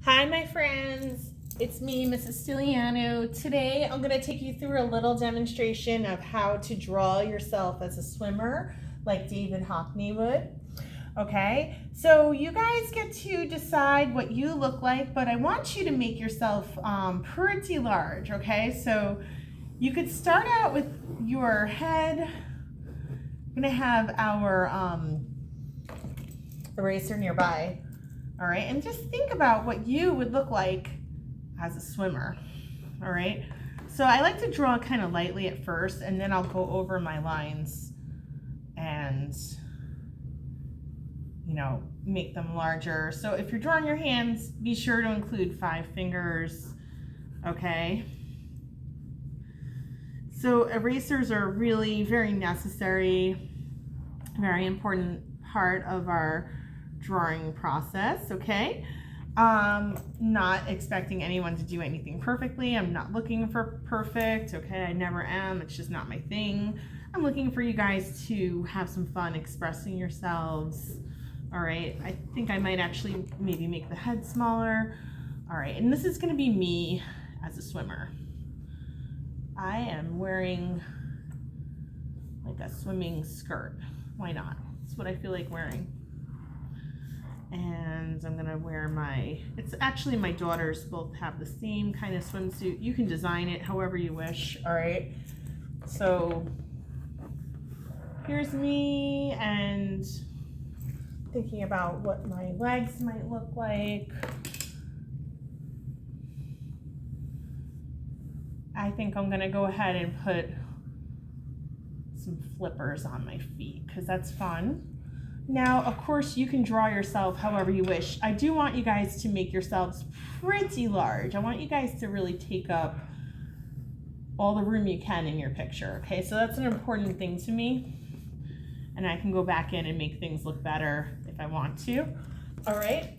Hi, my friends. It's me, Mrs. Stiliano. Today, I'm going to take you through a little demonstration of how to draw yourself as a swimmer, like David Hockney would. Okay, so you guys get to decide what you look like, but I want you to make yourself pretty large, okay? So you could start out with your head. I'm going to have our eraser nearby. All right, and just think about what you would look like as a swimmer. All right, so I like to draw kind of lightly at first, and then I'll go over my lines and, you know, make them larger. So if you're drawing your hands, be sure to include 5 fingers, okay? So erasers are really very necessary, very important part of our drawing process, okay? Not expecting anyone to do anything perfectly. I'm not looking for perfect, okay? I never am. It's just not my thing. I'm looking for you guys to have some fun expressing yourselves, all right? I think I might actually maybe make the head smaller. All right, and this is gonna be me as a swimmer. I am wearing like a swimming skirt. Why not? It's what I feel like wearing. And I'm gonna wear it's actually my daughters both have the same kind of swimsuit. You can design it however you wish, all right? So here's me and thinking about what my legs might look like. I think I'm gonna go ahead and put some flippers on my feet because that's fun. Now, of course, you can draw yourself however you wish. I do want you guys to make yourselves pretty large. I want you guys to really take up all the room you can in your picture, okay? So that's an important thing to me. And I can go back in and make things look better if I want to. All right,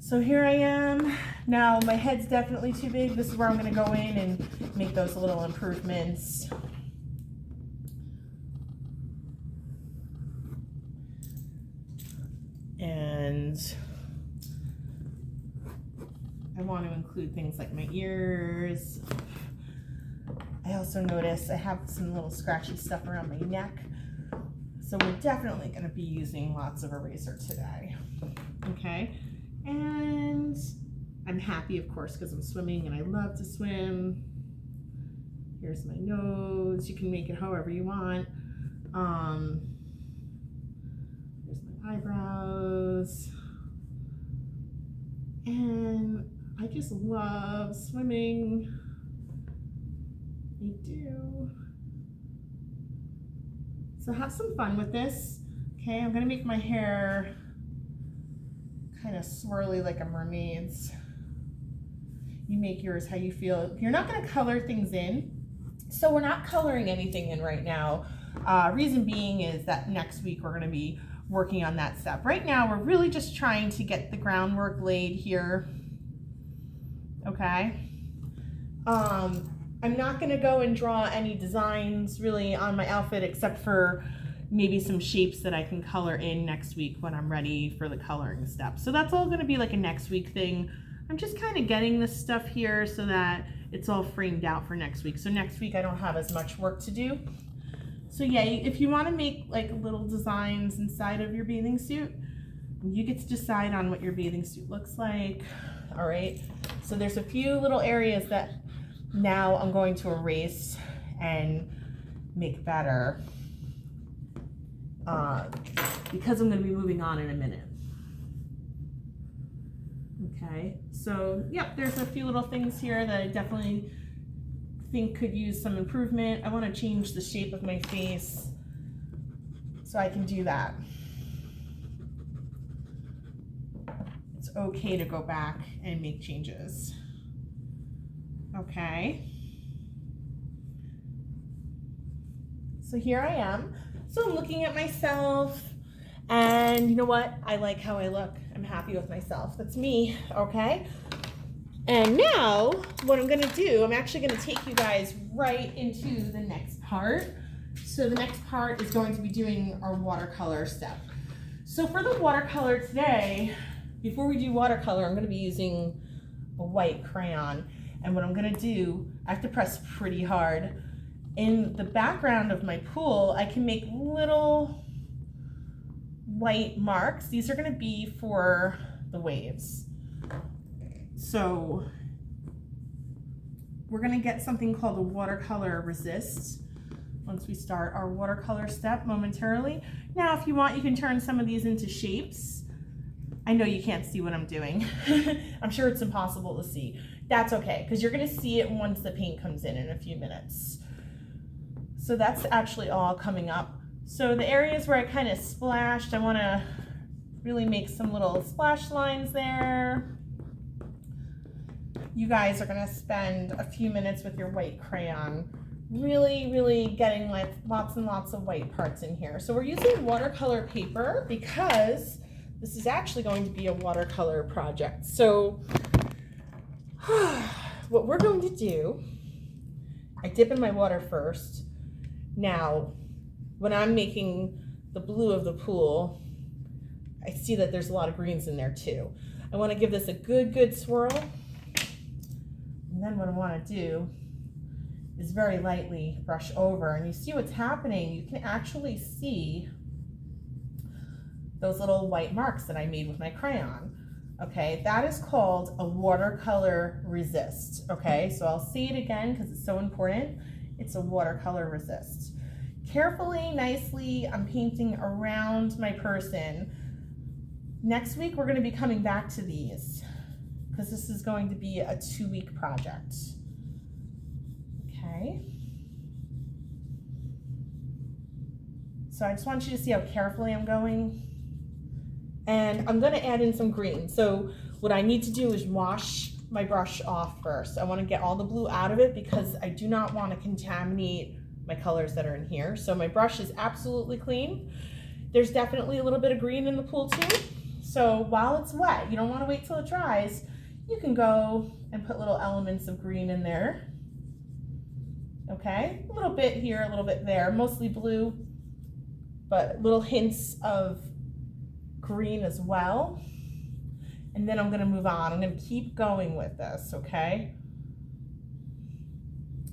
so here I am. Now, my head's definitely too big. This is where I'm gonna go in and make those little improvements. And I want to include things like my ears. I also notice I have some little scratchy stuff around my neck. So we're definitely going to be using lots of eraser today. Okay. And I'm happy, of course, because I'm swimming and I love to swim. Here's my nose. You can make it however you want. Eyebrows, and I just love swimming. I do. So have some fun with this. Okay, I'm gonna make my hair kind of swirly like a mermaid's. You make yours how you feel. You're not gonna color things in, so we're not coloring anything in right now. Reason being is that next week we're gonna be working on that step. Right now, we're really just trying to get the groundwork laid here, okay? I'm not gonna go and draw any designs really on my outfit except for maybe some shapes that I can color in next week when I'm ready for the coloring step. So that's all gonna be like a next week thing. I'm just kind of getting this stuff here so that it's all framed out for next week. So next week I don't have as much work to do. So yeah, if you want to make like little designs inside of your bathing suit, you get to decide on what your bathing suit looks like. All right, so there's a few little areas that now I'm going to erase and make better because I'm going to be moving on in a minute. Okay, so yep, there's a few little things here that I definitely think could use some improvement. I want to change the shape of my face, so I can do that. It's okay to go back and make changes. Okay. So here I am. So I'm looking at myself, and you know what? I like how I look. I'm happy with myself. That's me, okay? And now, what I'm gonna do, I'm actually gonna take you guys right into the next part. So the next part is going to be doing our watercolor step. So for the watercolor today, before we do watercolor, I'm going to be using a white crayon. And what I'm going to do, I have to press pretty hard. In the background of my pool, I can make little white marks. These are going to be for the waves. So we're going to get something called a watercolor resist once we start our watercolor step momentarily. Now, if you want, you can turn some of these into shapes. I know you can't see what I'm doing. I'm sure it's impossible to see. That's okay, because you're going to see it once the paint comes in a few minutes. So that's actually all coming up. So the areas where I kind of splashed, I want to really make some little splash lines there. You guys are going to spend a few minutes with your white crayon, really getting like lots and lots of white parts in here. So we're using watercolor paper because this is actually going to be a watercolor project. So what we're going to do, I dip in my water first. Now, when I'm making the blue of the pool, I see that there's a lot of greens in there too. I want to give this a good swirl. And then what I want to do is very lightly brush over. And you see what's happening. You can actually see those little white marks that I made with my crayon. Okay, that is called a watercolor resist. Okay, so I'll say it again because it's so important. It's a watercolor resist. Carefully, nicely, I'm painting around my person. Next week, we're going to be coming back to these because this is going to be a 2-week project. Okay. So I just want you to see how carefully I'm going. And I'm going to add in some green. So what I need to do is wash my brush off first. I want to get all the blue out of it because I do not want to contaminate my colors that are in here. So my brush is absolutely clean. There's definitely a little bit of green in the pool too. So while it's wet, you don't want to wait till it dries. You can go and put little elements of green in there. Okay, a little bit here, a little bit there, mostly blue, but little hints of green as well. And then I'm going to move on. I'm going to keep going with this, okay?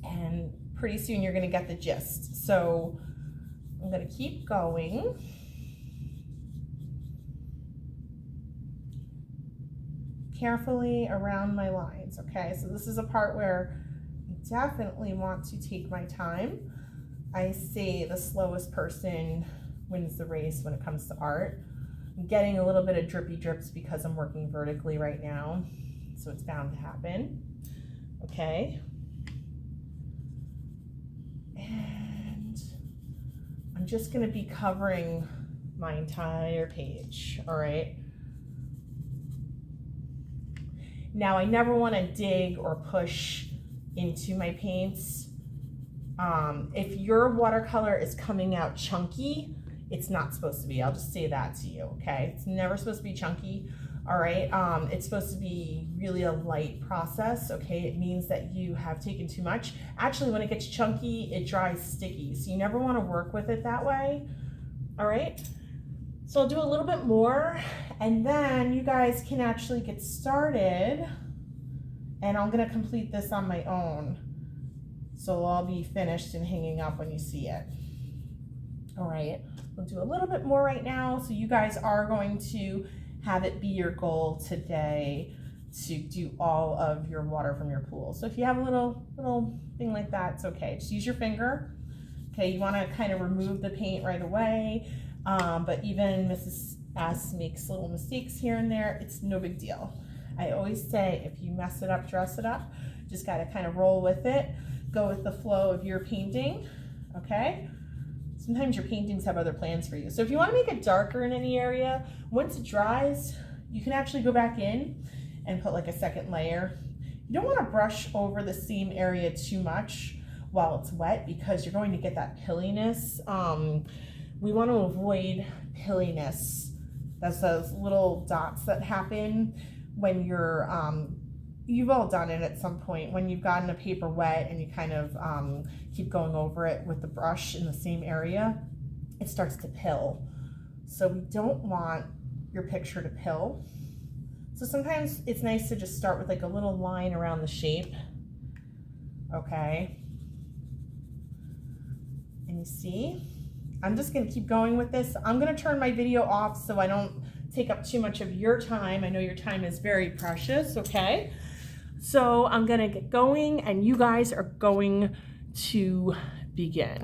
And pretty soon you're going to get the gist. So I'm going to keep going. Carefully around my lines, okay? So this is a part where I definitely want to take my time. I say the slowest person wins the race when it comes to art. I'm getting a little bit of drippy drips because I'm working vertically right now, so it's bound to happen. Okay. And I'm just going to be covering my entire page, all right? Now, I never want to dig or push into my paints. If your watercolor is coming out chunky, it's not supposed to be. I'll just say that to you, okay? It's never supposed to be chunky, all right? It's supposed to be really a light process, okay? It means that you have taken too much. Actually, when it gets chunky, it dries sticky, so you never want to work with it that way, all right? So I'll do a little bit more, and then you guys can actually get started, and I'm gonna complete this on my own. So it'll all be finished and hanging up when you see it. All right, we'll do a little bit more right now. So you guys are going to have it be your goal today to do all of your water from your pool. So if you have a little thing like that, it's okay. Just use your finger. Okay, you wanna kind of remove the paint right away. But even Mrs. S makes little mistakes here and there. It's no big deal. I always say, if you mess it up, dress it up. Just gotta kind of roll with it. Go with the flow of your painting, okay? Sometimes your paintings have other plans for you. So if you want to make it darker in any area, once it dries, you can actually go back in and put like a second layer. You don't want to brush over the same area too much while it's wet because you're going to get that pilliness. We want to avoid pilliness. That's those little dots that happen when you're, you've all done it at some point, when you've gotten a paper wet and you kind of keep going over it with the brush in the same area, it starts to pill. So we don't want your picture to pill. So sometimes it's nice to just start with like a little line around the shape. Okay. And you see, I'm just gonna keep going with this. I'm gonna turn my video off so I don't take up too much of your time. I know your time is very precious, okay? So I'm gonna get going and you guys are going to begin.